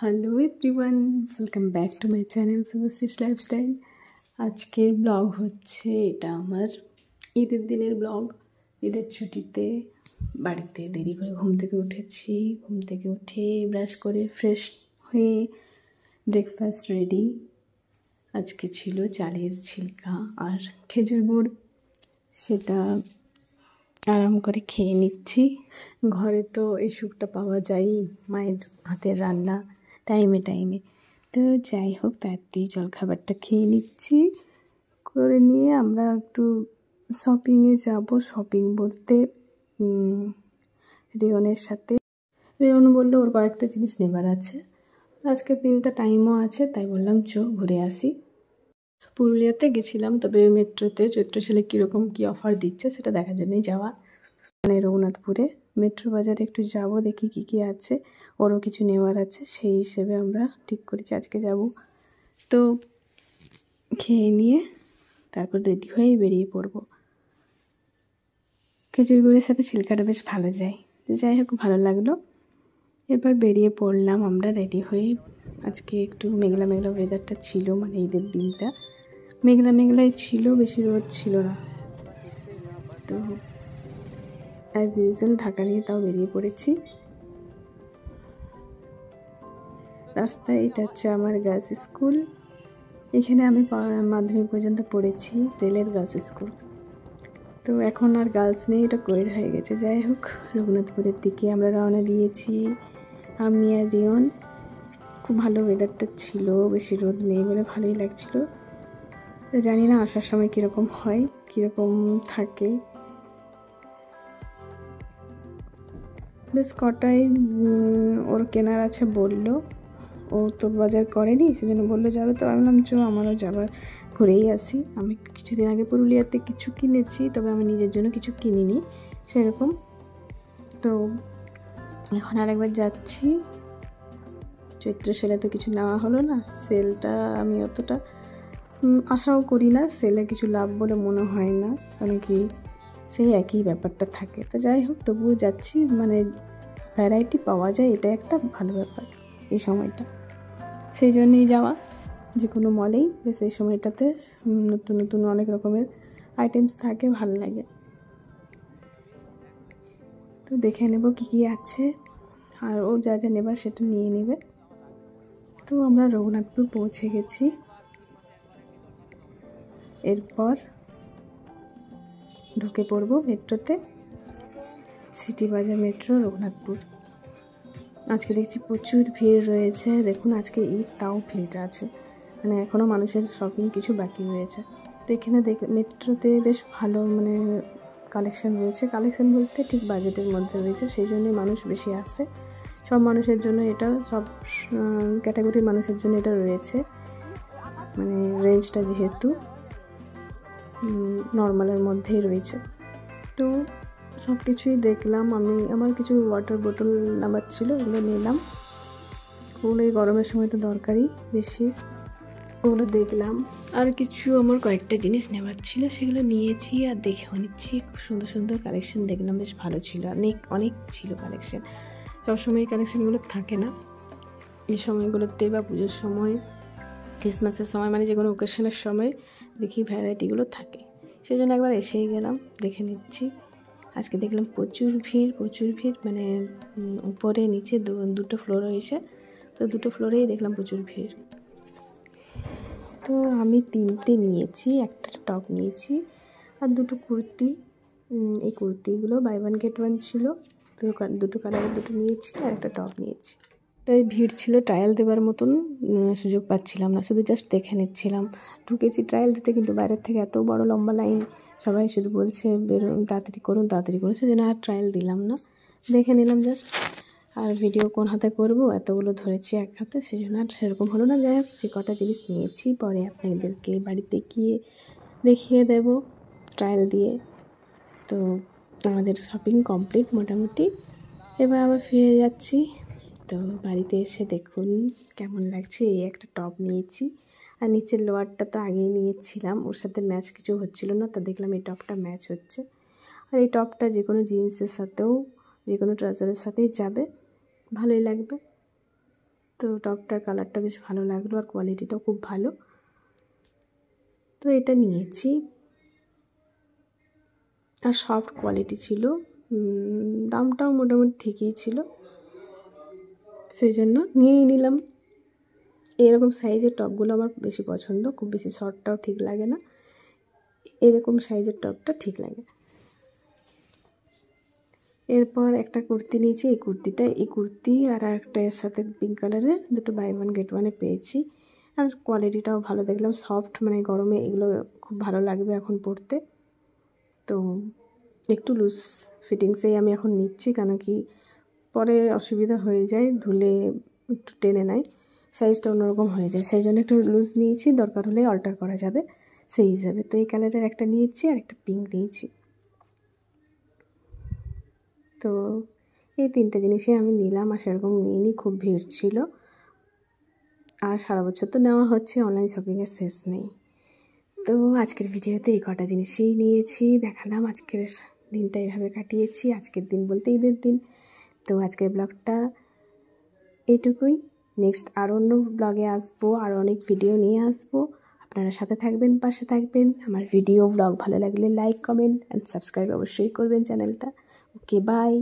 Hello everyone, welcome back to my channel Subhashree's lifestyle. আজকের blog হচ্ছে এটা আমার ঈদের দিনের ব্লগ। ঈদের ছুটিতে বাড়িতে দেরি করে ঘুম থেকে উঠেছি। ঘুম থেকে উঠে ব্রাশ করে ফ্রেশ হয়ে ব্রেকফাস্ট রেডি। আজকে ছিল চালের ছিলকা আর খেজুর গুড়, সেটা আরাম করে খেয়ে নিচ্ছি। ঘরে তো এই সুখটা পাওয়া যায় মায়ের হাতের রান্না টাইমে টাইমে। তো যাই হোক, তাড়াতাড়ি জলখাবারটা খেয়ে নিচ্ছি। করে নিয়ে আমরা একটু শপিংয়ে যাব। শপিং বলতে রেয়নের সাথে। রেয়ন বললো ওর কয়েকটা জিনিস নেবার আছে, আজকের দিনটা টাইমও আছে, তাই বললাম চো ঘুরে আসি। পুরুলিয়াতে গেছিলাম, তবে মেট্রোতে চৈত্রশালে কীরকম কী অফার দিচ্ছে সেটা দেখার জন্যই যাওয়া। মানে রঘুনাথপুরে মেট্রো বাজারে একটু যাব, দেখি কী কী আছে, ওরও কিছু নেওয়ার আছে, সেই হিসেবে আমরা ঠিক করেছি আজকে যাব। তো খেয়ে নিয়ে তারপর রেডি হয়েই বেরিয়ে পড়ব। খেজুর গুড়ের সাথে ছিলকাটা বেশ ভালো যায়। তো যাই হোক, ভালো লাগলো। এবার বেরিয়ে পড়লাম আমরা রেডি হয়ে। আজকে একটু মেঘলা মেঘলা ওয়েদারটা ছিল, মানে ঈদের দিনটা মেঘলা মেঘলাই ছিল, বেশি রোদ ছিল না। তো অ্যাজ ইউজুয়াল ঢাকা নিয়ে তাও বেরিয়ে পড়েছি। রাস্তায় এটা হচ্ছে আমার গার্লস স্কুল। এখানে আমি মাধ্যমিক পর্যন্ত পড়েছি, রেলের গার্লস স্কুল। তো এখন আর গার্লস নেই, এটা কোয়েড হয়ে গেছে। যাই হোক, রঘুনাথপুরের দিকে আমরা রওনা দিয়েছি, আমি আর রিয়ন। খুব ভালো ওয়েদারটা ছিল, বেশি রোদ নেই বলে ভালোই লাগছিল। তো জানি না আসার সময় কীরকম হয়, কীরকম থাকে। বেশ কটাই ওর কেনার আছে বললো, ও তো বাজার করেনি, সেজন্য বললো যাবে। তো আমি বললাম চো, আমারও যাবার, ঘুরেই আসি। আমি কিছুদিন আগে পুরুলিয়াতে কিছু কিনেছি, তবে আমি নিজের জন্য কিছু কিনিনি সেরকম। তো এখন আরেকবার যাচ্ছি। চৈত্র সেলে তো কিছু নেওয়া হলো না, সেলটা আমি অতটা আশাও করি না, সেলে কিছু লাভ বলে মনে হয় না, কারণ কি সেই একই ব্যাপারটা থাকে। তো যাই হোক, তবুও যাচ্ছি, মানে ভ্যারাইটি পাওয়া যায়, এটা একটা ভালো ব্যাপার এই সময়টা, সেই জন্যই যাওয়া। যে কোনো মলেই বেশ এই সময়টাতে নতুন নতুন অনেক রকমের আইটেমস থাকে, ভালো লাগে। তো দেখে নেব কী কী আছে, আর ও যা যা নেবার সেটা নিয়ে নেবে। তো আমরা রঘুনাথপুর পৌঁছে গেছি। এরপর ঢুকে পড়ব মেট্রোতে, সিটি বাজার মেট্রো রঘুনাথপুর। আজকে দেখছি প্রচুর ভিড় রয়েছে। দেখুন আজকে ঈদ, তাও ভিড় আছে, মানে এখনও মানুষের শপিং কিছু বাকি রয়েছে। তো এখানে মেট্রোতে বেশ ভালো মানে কালেকশন রয়েছে। কালেকশন বলতে ঠিক বাজেটের মধ্যে রয়েছে, সেই জন্যই মানুষ বেশি আসে। সব মানুষের জন্য এটা, সব ক্যাটাগরির মানুষের জন্য এটা রয়েছে, মানে রেঞ্জটা যেহেতু নর্মালের মধ্যেই রয়েছে। তো সব কিছুই দেখলাম আমি। আমার কিছু ওয়াটার বোতল নেবার ছিল, ওগুলো নিলাম। ওগুলো এই গরমের সময় তো দরকারি বেশি, ওগুলো দেখলাম। আর কিছু আমার কয়েকটা জিনিস নেবার ছিল, সেগুলো নিয়েছি আর দেখেও নিচ্ছি। খুব সুন্দর সুন্দর কালেকশন দেখলাম, বেশ ভালো ছিল, অনেক ছিল কালেকশন। সবসময় এই কালেকশানগুলো থাকে না, এই সময়গুলোতে বা পুজোর সময়, ক্রিসমাসের সময়, মানে যে কোনো ওকেশনের সময় দেখি ভ্যারাইটিগুলো থাকে, সেই জন্য একবার এসেই গেলাম, দেখে নিচ্ছি। আজকে দেখলাম প্রচুর ভিড়, মানে উপরে নিচে দুটো ফ্লোর হয়েছে, তো দুটো ফ্লোরেই দেখলাম প্রচুর ভিড়। তো আমি 3টে নিয়েছি, একটা টপ নিয়েছি আর দুটো কুর্তি। এই কুর্তিগুলো বাই ওয়ান গেট ওয়ান ছিল, দুটো কালারের দুটো নিয়েছি আর একটা টপ নিয়েছি। তাই ভিড় ছিল, ট্রায়াল দেওয়ার মতন সুযোগ পাচ্ছিলাম না, শুধু জাস্ট দেখে নিচ্ছিলাম। ঢুকেছি ট্রায়াল দিতে, কিন্তু বাইরের থেকে এত বড় লম্বা লাইন, সবাই শুধু বলছে বেরোন, তাড়াতাড়ি করুন, সেজন্য আর ট্রায়াল দিলাম না, দেখে নিলাম জাস্ট। আর ভিডিও কোন হাতে করব, এতগুলো ধরেছি এক হাতে, সেজন্য আর সেরকম হলো না। যাই হোক, যে কটা জিনিস নিয়েছি পরে আপনাদেরকে বাড়িতে গিয়ে দেখিয়ে দেব ট্রায়াল দিয়ে। তো আমাদের শপিং কমপ্লিট মোটামুটি, এবার আবার ফিরে যাচ্ছি। তো বাড়িতে এসে দেখুন কেমন লাগছে। এই একটা টপ নিয়েছি, আর নিচের লোয়ারটা তো আগেই নিয়েছিলাম, ওর সাথে ম্যাচ কিছু হচ্ছিল না, তো দেখলাম এই টপটা ম্যাচ হচ্ছে। আর এই টপটা যে কোনো জিন্সের সাথেও, যে কোনো ট্রাউজারের সাথেই যাবে, ভালোই লাগবে। তো টপটার কালারটা বেশ ভালো লাগলো আর কোয়ালিটিটাও খুব ভালো, তো এটা নিয়েছি। আর সফট কোয়ালিটি ছিল, দামটাও মোটামুটি ঠিকই ছিল, সেই জন্য নিয়েই নিলাম। এরকম সাইজের টপগুলো আমার বেশি পছন্দ, খুব বেশি শর্টটাও ঠিক লাগে না, এরকম সাইজের টপটা ঠিক লাগে। এরপর একটা কুর্তি নিয়েছি, এই কুর্তি আর একটা এর সাথে পিঙ্ক কালারের দুটো বাই ওয়ান গেট ওয়ানে পেয়েছি। আর কোয়ালিটিটাও ভালো দেখলাম, সফট, মানে গরমে এগুলো খুব ভালো লাগবে এখন পরতে। তো একটু লুজ ফিটিংসেই আমি এখন নিচ্ছি, কেন কি পরে অসুবিধা হয়ে যায়, ধুলে একটু টেনে নেয়, সাইজটা অন্যরকম হয়ে যায়, সেই জন্য একটু লুজ নিয়েছি, দরকার হলে অল্টার করা যাবে সেই হিসাবে। তো এই কালারের একটা নিয়েছি আর একটা পিঙ্ক নিয়েছি। তো এই তিনটে জিনিসই আমি নিলাম, আর সেরকম নিইনি, খুব ভিড় ছিল। আর সারা বছর তো নেওয়া হচ্ছে, অনলাইন শপিংয়ের শেষ নেই। তো আজকের ভিডিওতে এই কটা জিনিসই নিয়েছি, দেখালাম। আজকের দিনটা এইভাবে কাটিয়েছি, আজকের দিন বলতে ঈদের দিন। তো আজকের ব্লগটা এইটুকুই। নেক্সট আর অন্য ব্লগে আসবো, আর অনেক ভিডিও নিয়ে আসবো। আপনারা সাথে থাকবেন, পাশে থাকবেন। আমার ভিডিও ব্লগ ভালো লাগলে লাইক, কমেন্ট অ্যান্ড সাবস্ক্রাইব অবশ্যই করবেন চ্যানেলটা। ওকে, বাই।